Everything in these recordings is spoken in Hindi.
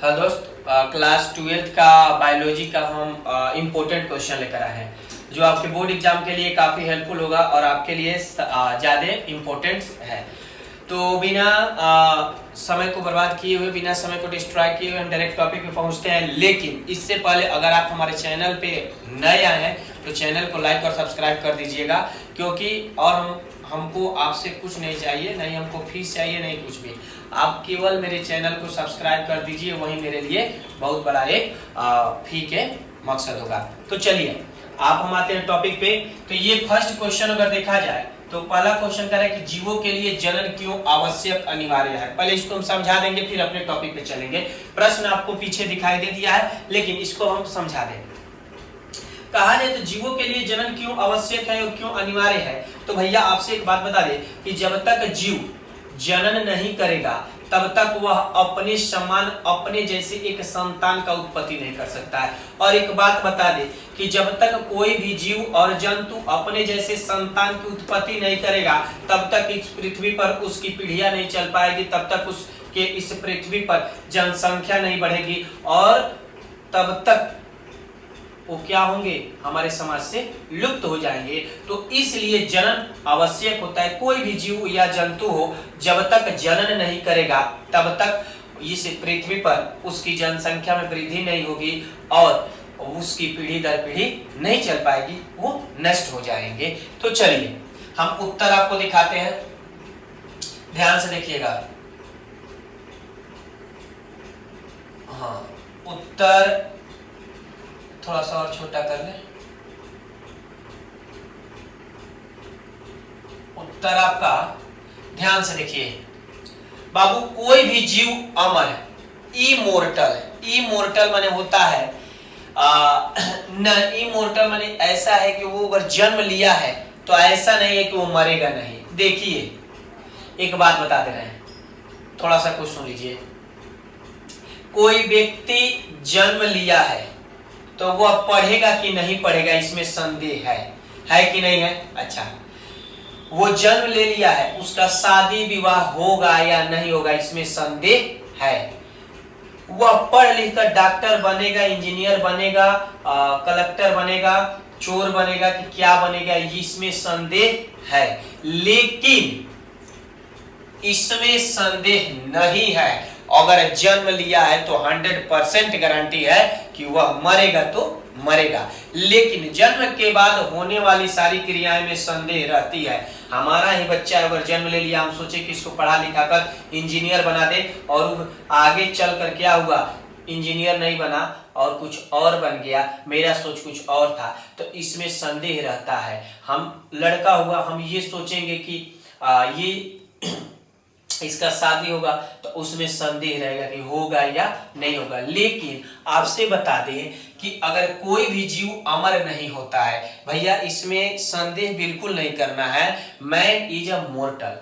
हाँ दोस्त, क्लास 12th का बायोलॉजी का हम इम्पोर्टेंट क्वेश्चन लेकर आए हैं जो आपके बोर्ड एग्जाम के लिए काफ़ी हेल्पफुल होगा और आपके लिए ज़्यादा इम्पोर्टेंट है। तो बिना समय को बर्बाद किए हुए, बिना समय को डिस्ट्रॉय किए हुए हम डायरेक्ट टॉपिक पे पहुंचते हैं। लेकिन इससे पहले अगर आप हमारे चैनल पे नए आए हैं तो चैनल को लाइक और सब्सक्राइब कर दीजिएगा, क्योंकि और हमको आपसे कुछ नहीं चाहिए, नहीं हमको फीस चाहिए, नहीं कुछ भी। आप केवल मेरे चैनल को सब्सक्राइब कर दीजिए, वही मेरे लिए बहुत बड़ा एक फी के मकसद होगा। तो चलिए आप हम आते हैं टॉपिक पे। तो ये फर्स्ट क्वेश्चन अगर देखा जाए तो पहला क्वेश्चन कह रहा है कि जीवों के लिए जनन क्यों आवश्यक अनिवार्य है। पहले इसको हम समझा देंगे, फिर अपने टॉपिक पे चलेंगे। प्रश्न आपको पीछे दिखाई दे दिया है, लेकिन इसको हम समझा दें। कहा जाए तो जीवों के लिए जनन क्यों आवश्यक है और क्यों अनिवार्य है। तो भैया आपसे एक बात बता दे कि जब तक जीव जनन नहीं करेगा तब तक वह अपने समान, अपने जैसे एक संतान का उत्पत्ति नहीं कर सकता है। और एक बात बता दे कि जब तक कोई भी जीव और जंतु अपने जैसे संतान की उत्पत्ति नहीं करेगा तब तक इस पृथ्वी पर उसकी पीढ़ियां नहीं चल पाएगी, तब तक उसके इस पृथ्वी पर जनसंख्या नहीं बढ़ेगी और तब तक वो क्या होंगे, हमारे समाज से लुप्त हो जाएंगे। तो इसलिए जनन आवश्यक होता है। कोई भी जीव या जंतु हो, जब तक जनन नहीं करेगा तब तक इस पृथ्वी पर उसकी जनसंख्या में वृद्धि नहीं होगी और उसकी पीढ़ी दर पीढ़ी नहीं चल पाएगी, वो नष्ट हो जाएंगे। तो चलिए हम उत्तर आपको दिखाते हैं, ध्यान से देखिएगा। हाँ, उत्तर थोड़ा सा और छोटा कर ले। उत्तर आपका ध्यान से देखिए बाबू, कोई भी जीव अमर है, इमोर्टल माने होता है न, इमोर्टल माने ऐसा है कि वो अगर जन्म लिया है तो ऐसा नहीं है कि वो मरेगा नहीं। देखिए एक बात बता दे रहे हैं, थोड़ा सा कुछ सुन लीजिए। कोई व्यक्ति जन्म लिया है तो वह पढ़ेगा कि नहीं पढ़ेगा, इसमें संदेह है कि नहीं है। अच्छा, वो जन्म ले लिया है, उसका शादी विवाह होगा या नहीं होगा, इसमें संदेह है। वह पढ़ लिख कर डॉक्टर बनेगा, इंजीनियर बनेगा, कलेक्टर बनेगा, चोर बनेगा कि क्या बनेगा, इसमें संदेह है। लेकिन इसमें संदेह नहीं है, अगर जन्म लिया है तो 100% गारंटी है कि वह मरेगा तो मरेगा। लेकिन जन्म के बाद होने वाली सारी क्रियाएं में संदेह रहती है। हमारा ही बच्चा अगर जन्म ले लिया, हम सोचे कि इसको पढ़ा लिखा कर इंजीनियर बना दे और आगे चल कर क्या हुआ, इंजीनियर नहीं बना और कुछ और बन गया, मेरा सोच कुछ और था, तो इसमें संदेह रहता है। हम लड़का हुआ, हम ये सोचेंगे कि ये इसका शादी होगा तो उसमें संदेह रहेगा कि होगा या नहीं होगा। लेकिन आपसे बता दें कि अगर कोई भी जीव अमर नहीं होता है भैया, इसमें संदेह बिल्कुल नहीं करना है। मैन इज अ मोर्टल,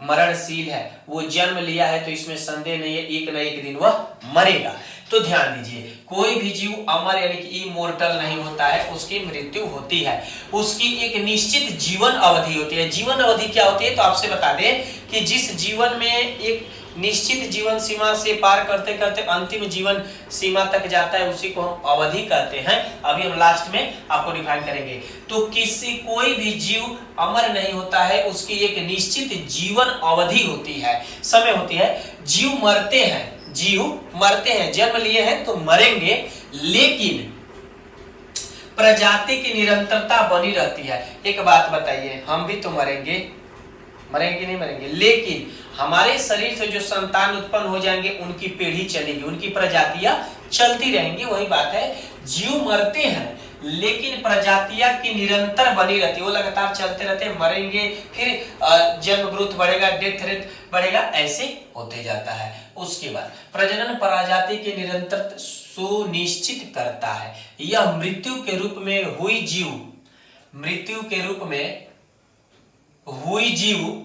मरणशील है, वो जन्म लिया है तो इसमें संदेह नहीं है, एक न एक दिन वह मरेगा। तो ध्यान दीजिए, कोई भी जीव अमर यानी कि इमोर्टल नहीं होता है, उसकी मृत्यु होती है, उसकी एक निश्चित जीवन अवधि होती है। जीवन अवधि क्या होती है तो आपसे बता दें कि जिस जीवन में एक निश्चित जीवन सीमा से पार करते करते अंतिम जीवन सीमा तक जाता है, उसी को हम अवधि कहते हैं। अभी हम लास्ट में आपको डिफाइन करेंगे। तो कोई भी जीव अमर नहीं होता है, उसकी एक निश्चित जीवन अवधि होती है, समय होती है। जीव मरते हैं, जन्म लिए हैं तो मरेंगे, लेकिन प्रजाति की निरंतरता बनी रहती है। एक बात बताइए, हम भी तो मरेंगे कि नहीं मरेंगे, लेकिन हमारे शरीर से जो संतान उत्पन्न हो जाएंगे उनकी पीढ़ी चलेगी, उनकी प्रजातियां चलती रहेंगी। वही बात है, जीव मरते हैं लेकिन प्रजातियां की निरंतर बनी रहती है, वो लगातार चलते रहते हैं, मरेंगे, फिर जन्म ग्रोथ बढ़ेगा, डेथ रेट बढ़ेगा, ऐसे होते जाता है। उसके बाद प्रजनन प्रजाति के निरंतर सुनिश्चित करता है। यह मृत्यु के रूप में हुई जीव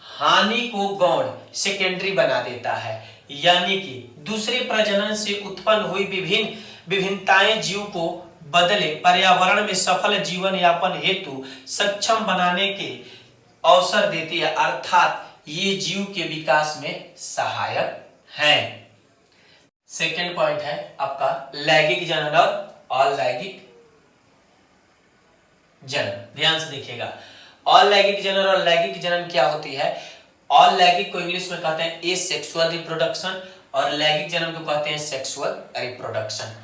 हानि को गौण सेकेंडरी बना देता है, यानी कि दूसरे प्रजनन से उत्पन्न हुई विभिन्नताएं जीव को बदले पर्यावरण में सफल जीवन यापन हेतु सक्षम बनाने के अवसर देती है, अर्थात ये जीव के विकास में सहायक हैं। सेकेंड पॉइंट है आपका लैंगिक जनन और अलैंगिक जनन। ध्यान से देखिएगा, अलैंगिक जनन और लैंगिक जनन क्या होती है। अलैंगिक को इंग्लिश में कहते हैं एसेक्सुअल रिप्रोडक्शन और लैंगिक जनन को कहते हैं सेक्सुअल रिप्रोडक्शन।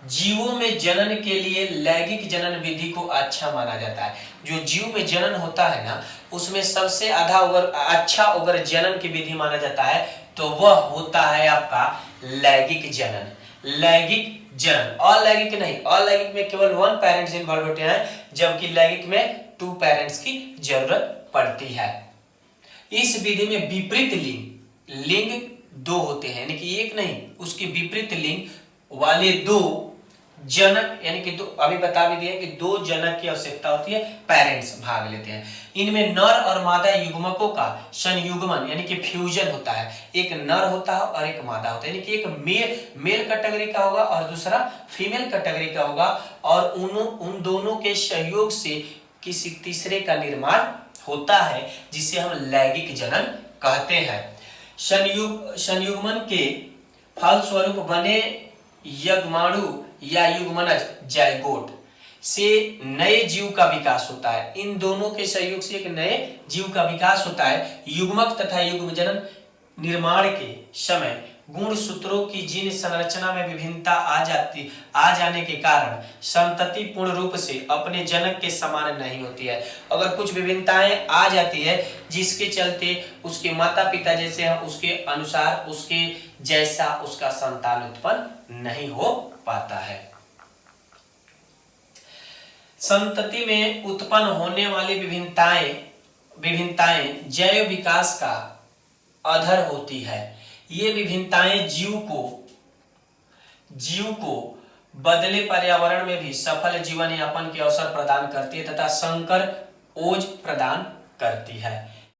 जीवों में जनन के लिए लैंगिक जनन विधि को अच्छा माना जाता है। जो जीव में जनन होता है ना, उसमें सबसे अच्छा अगर जनन की विधि माना जाता है तो वह होता है आपका लैंगिक जनन। लैंगिक जनन, अलैंगिक नहीं, अलैंगिक में केवल 1 पेरेंट्स इन्वॉल्व होते हैं, जबकि लैंगिक में 2 पेरेंट्स की जरूरत पड़ती है। इस विधि में विपरीत लिंग 2 होते हैं, यानी कि एक नहीं, उसके विपरीत लिंग वाले 2 जनक, यानी कि दो, अभी बता भी दिया कि 2 जनक की आवश्यकता होती है, पेरेंट्स भाग लेते हैं। इनमें नर और मादा युग्मकों का संयुग्मन यानी कि फ्यूजन होता है। एक नर होता है और एक मादा होता है, यानी कि एक मेल कैटेगरी का होगा और दूसरा फीमेल कैटेगरी का होगा, और उन दोनों के सहयोग से किसी तीसरे का निर्माण होता है, जिसे हम लैंगिक जनन कहते हैं। संयुग्मन के फलस्वरूप बने यग्माणु या युग्मनज जाइगोट से नए जीव का विकास होता है। इन दोनों के सहयोग से एक नए जीव का विकास होता है। युग्मक तथा युग्मजनन निर्माण के समय गुणसूत्रों की जीन संरचना में विभिन्नता आ जाने के कारण संतति पूर्ण रूप से अपने जनक के समान नहीं होती है। अगर कुछ विभिन्नताएं आ जाती है जिसके चलते उसके माता पिता जैसे हैं, उसके अनुसार उसके जैसा उसका संतान उत्पन्न नहीं हो पाता है। संतति में उत्पन्न होने वाली विभिन्नताएं जैव विकास का आधार होती है। ये विभिन्नताएं जीव को बदले पर्यावरण में भी सफल जीवन यापन के अवसर प्रदान करती है तथा संकर ओज प्रदान करती है।